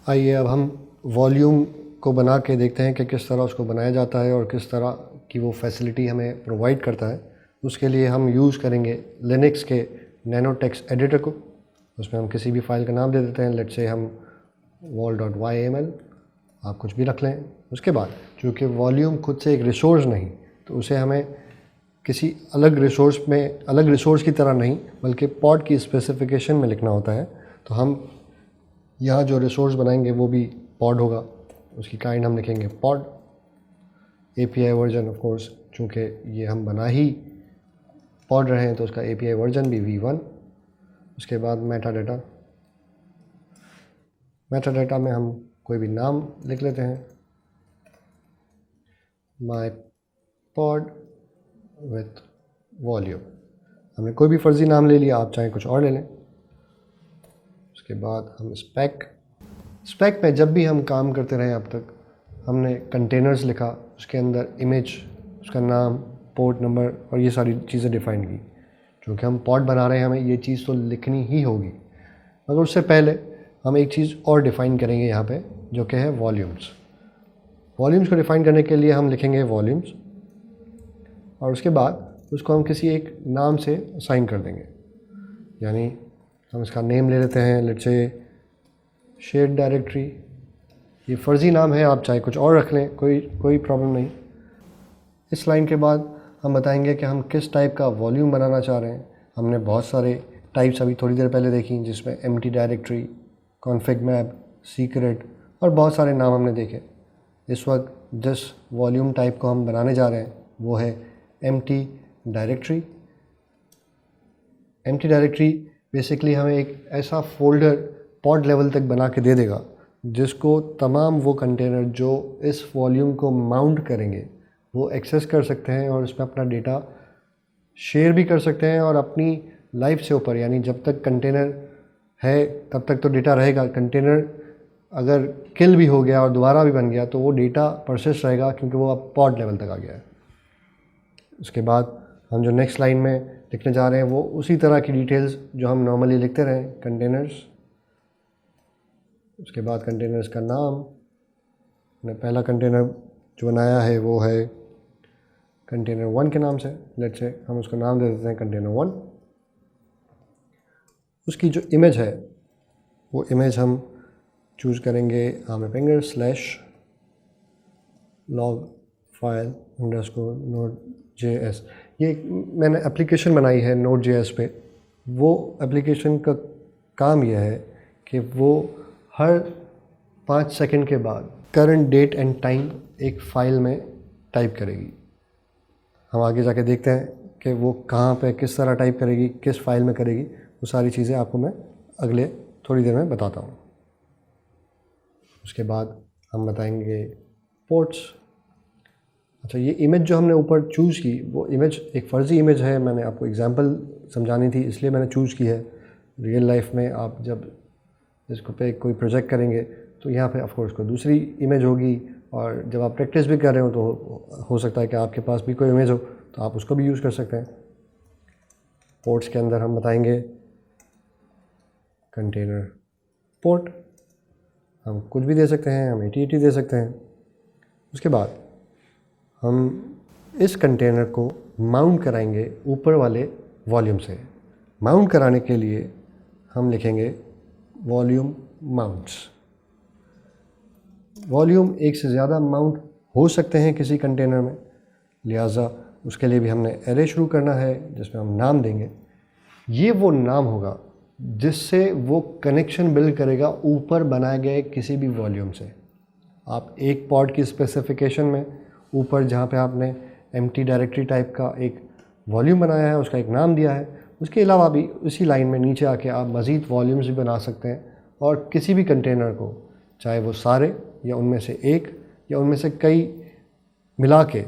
आइए अब हम वॉल्यूम को बना के देखते हैं कि किस तरह उसको बनाया जाता है और किस तरह की वो फैसिलिटी हमें प्रोवाइड करता है। उसके लिए हम यूज़ करेंगे लिनक्स के नैनो टेक्स्ट एडिटर को। उसमें हम किसी भी फाइल का नाम दे देते हैं, लेट्स से हम vol.yml, आप कुछ भी रख लें। उसके बाद चूँकि वॉल्यूम खुद से एक रिसोर्स नहीं, तो उसे हमें किसी अलग रिसोर्स की तरह नहीं बल्कि पॉड की स्पेसिफिकेशन में लिखना होता है। तो हम यहाँ जो रिसोर्स बनाएंगे वो भी पॉड होगा, उसकी काइंड हम लिखेंगे pod. API version of course, चूँकि ये हम बना ही पॉड रहे हैं तो उसका API वर्जन भी V1। उसके बाद मेटा डाटा में हम कोई भी नाम लिख लेते हैं, माई पॉड विथ वॉल्यूम। हमने कोई भी फर्जी नाम ले लिया, आप चाहें कुछ और ले लें। उसके बाद हम स्पेक में जब भी हम काम करते रहे अब तक, हमने कंटेनर्स लिखा, उसके अंदर इमेज, उसका नाम, पोर्ट नंबर और ये सारी चीज़ें डिफ़ाइन की। क्योंकि हम पॉड बना रहे हैं, हमें ये चीज़ तो लिखनी ही होगी। मगर उससे पहले हम एक चीज़ और डिफ़ाइन करेंगे यहाँ पे, जो कि है वॉल्यूम्स। वॉल्यूम्स को डिफ़ाइन करने के लिए हम लिखेंगे वॉल्यूम्स, और उसके बाद उसको हम किसी एक नाम से असाइन कर देंगे। यानी हम इसका नेम ले लेते हैं, लेट्स से शेड डायरेक्टरी। ये फ़र्ज़ी नाम है, आप चाहे कुछ और रख लें, कोई प्रॉब्लम नहीं। इस लाइन के बाद हम बताएंगे कि हम किस टाइप का वॉल्यूम बनाना चाह रहे हैं। हमने बहुत सारे टाइप्स अभी थोड़ी देर पहले देखी, जिसमें empty directory, config map, secret और बहुत सारे नाम हमने देखे। इस वक्त जिस वॉल्यूम टाइप को हम बनाने जा रहे हैं वो है empty directory. Empty directory basically हमें एक ऐसा फोल्डर पॉड लेवल तक बना के दे देगा जिसको तमाम वो कंटेनर जो इस वॉल्यूम को माउंट करेंगे वो एक्सेस कर सकते हैं और इसमें अपना डेटा शेयर भी कर सकते हैं। और अपनी लाइफ से ऊपर, यानी जब तक कंटेनर है तब तक तो डेटा रहेगा। कंटेनर अगर किल भी हो गया और दोबारा भी बन गया तो वो डेटा परसिस्ट रहेगा, क्योंकि वो अब पॉड लेवल तक आ गया है। उसके बाद हम जो नेक्स्ट लाइन में लिखने जा रहे हैं वो उसी तरह की डिटेल्स जो हम नॉर्मली लिखते रहे, कंटेनर्स। उसके बाद कंटेनर्स का नाम, मैंने पहला कंटेनर जो बनाया है वो है कंटेनर 1 के नाम से। लेट्स से हम उसको नाम दे देते हैं कंटेनर 1। उसकी जो इमेज है वो इमेज हम चूज़ करेंगे /log file _node.js। ये मैंने एप्लीकेशन बनाई है Node.js पे। वो एप्लीकेशन का काम यह है कि वो हर 5 सेकंड के बाद करंट डेट एंड टाइम एक फ़ाइल में टाइप करेगी। हम आगे जाके देखते हैं कि वो कहाँ पे किस तरह टाइप करेगी, किस फाइल में करेगी। वो सारी चीज़ें आपको मैं अगले थोड़ी देर में बताता हूँ। उसके बाद हम बताएंगे पोर्ट्स। अच्छा, ये इमेज जो हमने ऊपर चूज़ की वो इमेज एक फ़र्ज़ी इमेज है। मैंने आपको एग्जांपल समझानी थी इसलिए मैंने चूज़ की है। रियल लाइफ में आप जब इसको पे कोई प्रोजेक्ट करेंगे तो यहाँ पे ऑफ कोर्स कोई दूसरी इमेज होगी, और जब आप प्रैक्टिस भी कर रहे हो तो हो सकता है कि आपके पास भी कोई इमेज हो तो आप उसको भी यूज़ कर सकते हैं। पोर्ट्स के अंदर हम बताएंगे कंटेनर पोर्ट, हम कुछ भी दे सकते हैं, हम 8080 दे सकते हैं। उसके बाद हम इस कंटेनर को माउंट कराएंगे ऊपर वाले वॉल्यूम से। माउंट कराने के लिए हम लिखेंगे वॉल्यूम माउंट्स। वॉल्यूम एक से ज़्यादा माउंट हो सकते हैं किसी कंटेनर में, लिहाजा उसके लिए भी हमने एरे शुरू करना है जिसमें हम नाम देंगे। ये वो नाम होगा जिससे वो कनेक्शन बिल्ड करेगा ऊपर बनाए गए किसी भी वॉल्यूम से। आप एक पॉड की स्पेसिफिकेशन में ऊपर जहाँ पे आपने एम्प्टी डायरेक्टरी टाइप का एक वॉल्यूम बनाया है, उसका एक नाम दिया है, उसके अलावा भी उसी लाइन में नीचे आके आप मज़ीद वॉल्यूम्स भी बना सकते हैं। और किसी भी कंटेनर को, चाहे वो सारे या उनमें से एक या उनमें से कई मिला के,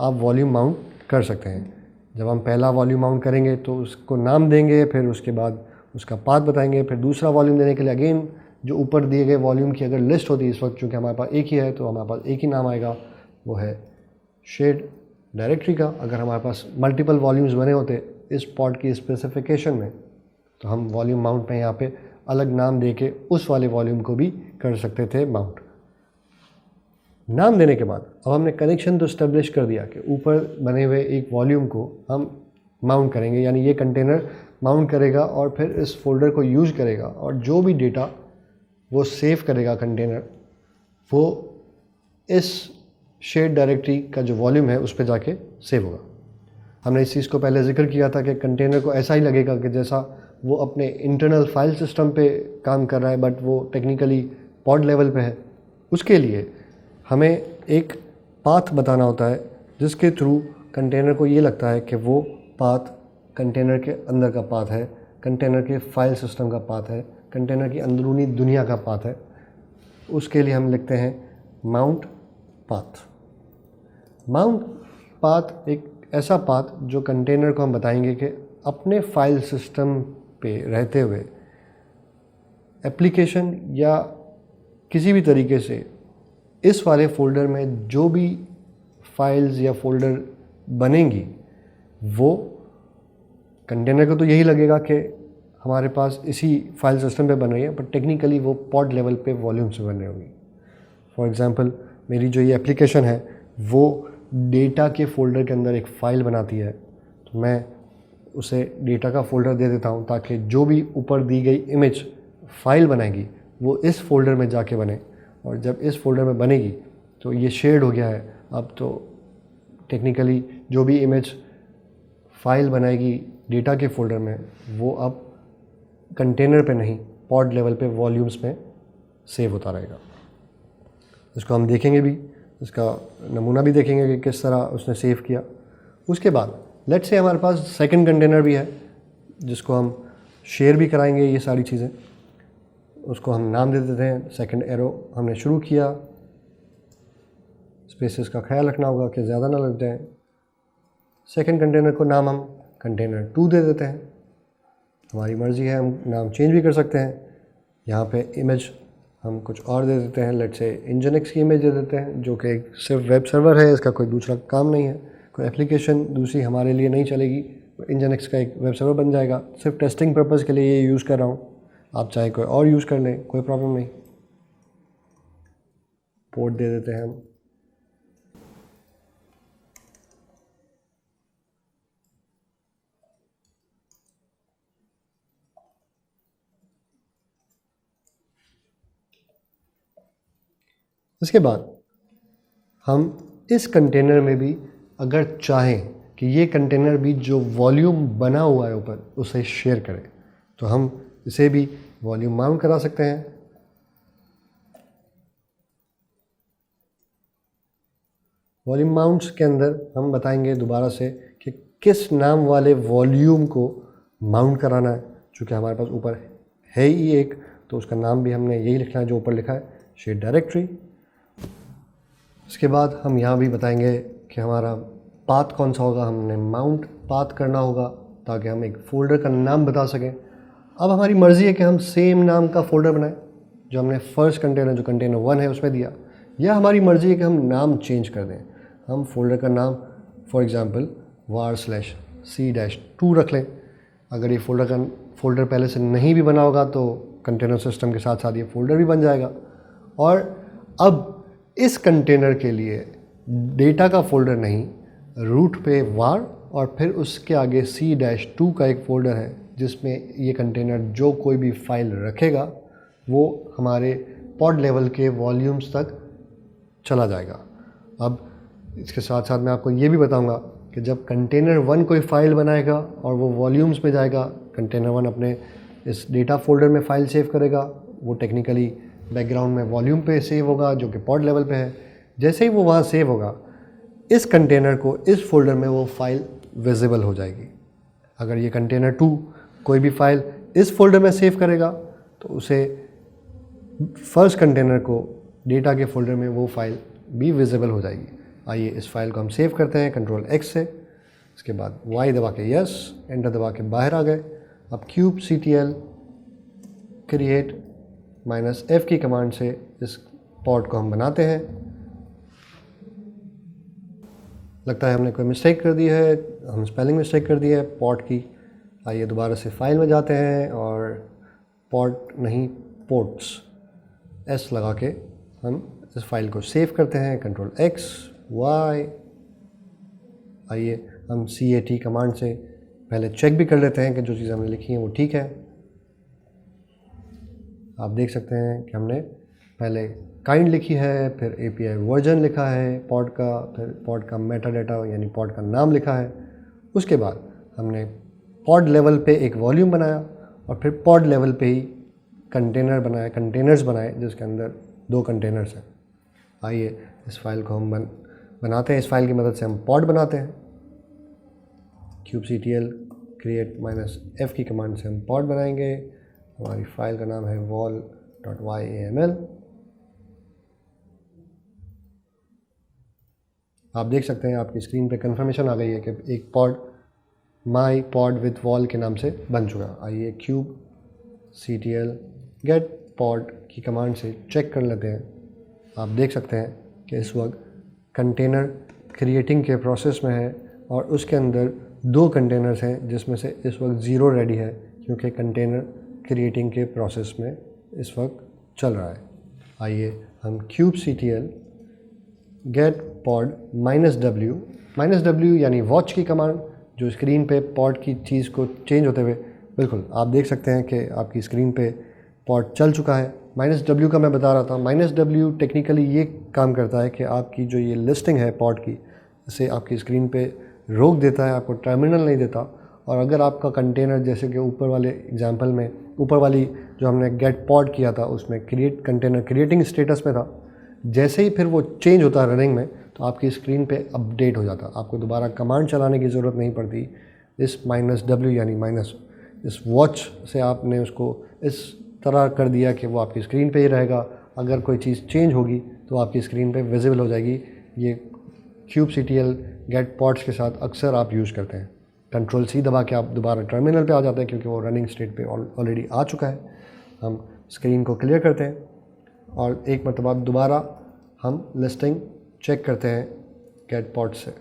आप वॉल्यूम माउंट कर सकते हैं। जब हम पहला वॉल्यूम माउंट करेंगे तो उसको नाम देंगे, फिर उसके बाद उसका पाथ बताएंगे, फिर दूसरा वॉल्यूम देने के लिए अगेन जो ऊपर दिए गए वॉल्यूम की अगर लिस्ट होती है, इस वक्त चूँकि हमारे पास एक ही है तो हमारे पास एक ही नाम आएगा, वो है शेड डायरेक्टरी का। अगर हमारे पास मल्टीपल वॉल्यूम्स बने होते इस पॉड की स्पेसिफिकेशन में तो हम वॉल्यूम माउंट में यहाँ पे अलग नाम दे के उस वाले वॉल्यूम को भी कर सकते थे माउंट। नाम देने के बाद अब हमने कनेक्शन तो इस्टेब्लिश कर दिया कि ऊपर बने हुए एक वॉल्यूम को हम माउंट करेंगे, यानी ये कंटेनर माउंट करेगा और फिर इस फोल्डर को यूज करेगा और जो भी डेटा वो सेव करेगा कंटेनर, वो इस शेयर्ड डायरेक्टरी का जो वॉल्यूम है उस पर जाके सेव होगा। हमने इस चीज़ को पहले जिक्र किया था कि कंटेनर को ऐसा ही लगेगा कि जैसा वो अपने इंटरनल फाइल सिस्टम पे काम कर रहा है, बट वो टेक्निकली पॉड लेवल पे है। उसके लिए हमें एक पाथ बताना होता है जिसके थ्रू कंटेनर को ये लगता है कि वो पाथ कंटेनर के अंदर का पाथ है, कंटेनर के फाइल सिस्टम का पाथ है, कंटेनर की अंदरूनी दुनिया का पाथ है। उसके लिए हम लिखते हैं माउंट पाथ। माउंट पाथ एक ऐसा पाथ जो कंटेनर को हम बताएंगे कि अपने फाइल सिस्टम पे रहते हुए एप्लीकेशन या किसी भी तरीके से इस वाले फ़ोल्डर में जो भी फाइल्स या फोल्डर बनेंगी वो कंटेनर को तो यही लगेगा कि हमारे पास इसी फाइल सिस्टम पे बन रही है, बट टेक्निकली वो पॉड लेवल पे वॉल्यूम से बन रही होगी। फॉर एग्ज़ाम्पल मेरी जो ये एप्लीकेशन है वो डेटा के फ़ोल्डर के अंदर एक फ़ाइल बनाती है, तो मैं उसे डेटा का फ़ोल्डर दे देता हूँ ताकि जो भी ऊपर दी गई इमेज फ़ाइल बनाएगी वो इस फोल्डर में जाके बने, और जब इस फोल्डर में बनेगी तो ये शेयर्ड हो गया है। अब तो टेक्निकली जो भी इमेज फाइल बनाएगी डेटा के फोल्डर में वो अब कंटेनर पे नहीं, पॉड लेवल पे वॉल्यूम्स में सेव होता रहेगा। इसको हम देखेंगे भी, इसका नमूना भी देखेंगे कि किस तरह उसने सेव किया। उसके बाद लेट्स से हमारे पास सेकंड कंटेनर भी है जिसको हम शेयर भी कराएंगे ये सारी चीज़ें। उसको हम नाम दे देते हैं सेकंड एरो। हमने शुरू किया, स्पेसेस का ख्याल रखना होगा कि ज़्यादा ना लग जाए। सेकंड कंटेनर को नाम हम कंटेनर 2 दे देते हैं। हमारी मर्ज़ी है, हम नाम चेंज भी कर सकते हैं। यहाँ पे इमेज हम कुछ और दे देते हैं, लेट्स से इंजनएक्स की इमेज दे देते हैं जो कि सिर्फ वेब सर्वर है, इसका कोई दूसरा काम नहीं है, कोई एप्लीकेशन दूसरी हमारे लिए नहीं चलेगी। इंजनएक्स का एक वेब सर्वर बन जाएगा, सिर्फ टेस्टिंग पर्पज़ के लिए ये यूज़ कर रहा हूँ। आप चाहे कोई और यूज़ कर लें, कोई प्रॉब्लम नहीं। पोर्ट दे देते हैं हम। इसके बाद हम इस कंटेनर में भी अगर चाहें कि ये कंटेनर भी जो वॉल्यूम बना हुआ है ऊपर उसे शेयर करें, तो हम इसे भी वॉल्यूम माउंट करा सकते हैं। वॉल्यूम माउंट्स के अंदर हम बताएंगे दोबारा से कि किस नाम वाले वॉल्यूम को माउंट कराना है। चूँकि हमारे पास ऊपर है ही एक, तो उसका नाम भी हमने यही लिखना है जो ऊपर लिखा है, शेयर डायरेक्टरी। इसके बाद हम यहाँ भी बताएंगे कि हमारा पाथ कौन सा होगा। हमने माउंट पाथ करना होगा ताकि हम एक फ़ोल्डर का नाम बता सकें। अब हमारी मर्ज़ी है कि हम सेम नाम का फ़ोल्डर बनाएं जो हमने फर्स्ट कंटेनर, जो कंटेनर 1 है, उसमें दिया, या हमारी मर्ज़ी है कि हम नाम चेंज कर दें। हम फ़ोल्डर का नाम फॉर एग्ज़ाम्पल var/c-2 रख लें। अगर ये फ़ोल्डर पहले से नहीं भी बना होगा तो कंटेनर सिस्टम के साथ साथ ये फ़ोल्डर भी बन जाएगा। और अब इस कंटेनर के लिए डेटा का फ़ोल्डर नहीं, रूट पे var और फिर उसके आगे c-2 का एक फ़ोल्डर है जिसमें ये कंटेनर जो कोई भी फाइल रखेगा वो हमारे पॉड लेवल के वॉल्यूम्स तक चला जाएगा। अब इसके साथ साथ मैं आपको ये भी बताऊंगा कि जब कंटेनर 1 कोई फ़ाइल बनाएगा और वो वॉल्यूम्स में जाएगा, कंटेनर 1 अपने इस डेटा फोल्डर में फ़ाइल सेव करेगा, वो टेक्निकली बैकग्राउंड में वॉल्यूम पे सेव होगा जो कि पॉड लेवल पे है। जैसे ही वो वहाँ सेव होगा, इस कंटेनर को इस फोल्डर में वो फाइल विजिबल हो जाएगी। अगर ये कंटेनर 2 कोई भी फाइल इस फोल्डर में सेव करेगा तो उसे फर्स्ट कंटेनर को डेटा के फोल्डर में वो फाइल भी विजिबल हो जाएगी। आइए इस फाइल को हम सेव करते हैं Ctrl+X से। इसके बाद Y दबा के यस, एंटर दबा के बाहर आ गए। अब kubectl क्रिएट -f की कमांड से इस पॉड को हम बनाते हैं। लगता है हमने कोई मिस्टेक कर दी है, हम स्पेलिंग मिस्टेक कर दी है पॉड की। आइए दोबारा से फाइल में जाते हैं और पॉड नहीं, पोर्ट्स, एस लगा के हम इस फाइल को सेव करते हैं, कंट्रोल एक्स वाई। आइए हम CAT कमांड से पहले चेक भी कर लेते हैं कि जो चीज़ हमने लिखी है वो ठीक है। आप देख सकते हैं कि हमने पहले काइंड लिखी है, फिर API वर्जन लिखा है पॉड का, फिर पॉड का मेटा डाटा यानी पॉड का नाम लिखा है। उसके बाद हमने पॉड लेवल पे एक वॉल्यूम बनाया और फिर पॉड लेवल पे ही कंटेनर्स बनाए जिसके अंदर 2 कंटेनर्स हैं। आइए इस फाइल को हम बनाते हैं। इस फाइल की मदद से हम पॉड बनाते हैं। kubectl create -f की कमांड से हम पॉड बनाएंगे। हमारी फाइल का नाम है vol.yaml। आप देख सकते हैं आपकी स्क्रीन पे कंफर्मेशन आ गई है कि एक pod my pod with wall के नाम से बन चुका। आइए kubectl get pod की कमांड से चेक कर लेते हैं। आप देख सकते हैं कि इस वक्त कंटेनर क्रिएटिंग के प्रोसेस में है और उसके अंदर 2 कंटेनर्स हैं जिसमें से इस वक्त 0 रेडी है क्योंकि कंटेनर क्रिएटिंग के प्रोसेस में इस वक्त चल रहा है। आइए हम kubectl get pod -w यानी वॉच की कमांड जो स्क्रीन पे पॉड की चीज़ को चेंज होते हुए, बिल्कुल आप देख सकते हैं कि आपकी स्क्रीन पे पॉड चल चुका है। -w का मैं बता रहा था, -w टेक्निकली ये काम करता है कि आपकी जो ये लिस्टिंग है पॉड की, इसे आपकी स्क्रीन पे रोक देता है, आपको टर्मिनल नहीं देता। और अगर आपका कंटेनर जैसे कि ऊपर वाले एग्जांपल में, ऊपर वाली जो हमने गेट पॉड किया था उसमें कंटेनर क्रिएटिंग स्टेटस में था, जैसे ही फिर वो चेंज होता है रनिंग में तो आपकी स्क्रीन पे अपडेट हो जाता। आपको दोबारा कमांड चलाने की ज़रूरत नहीं पड़ती। इस -w यानी इस वॉच से आपने उसको इस तरह कर दिया कि वो आपकी स्क्रीन पे ही रहेगा। अगर कोई चीज़ चेंज होगी तो आपकी स्क्रीन पे विजिबल हो जाएगी। ये kubectl गेट पॉड्स के साथ अक्सर आप यूज़ करते हैं। कंट्रोल C दबा के आप दोबारा टर्मिनल पे आ जाते हैं क्योंकि वो रनिंग स्टेट पे ऑलरेडी आ चुका है। हम स्क्रीन को क्लियर करते हैं और एक मरतबा दोबारा हम लिस्टिंग चेक करते हैं गेट पॉड से।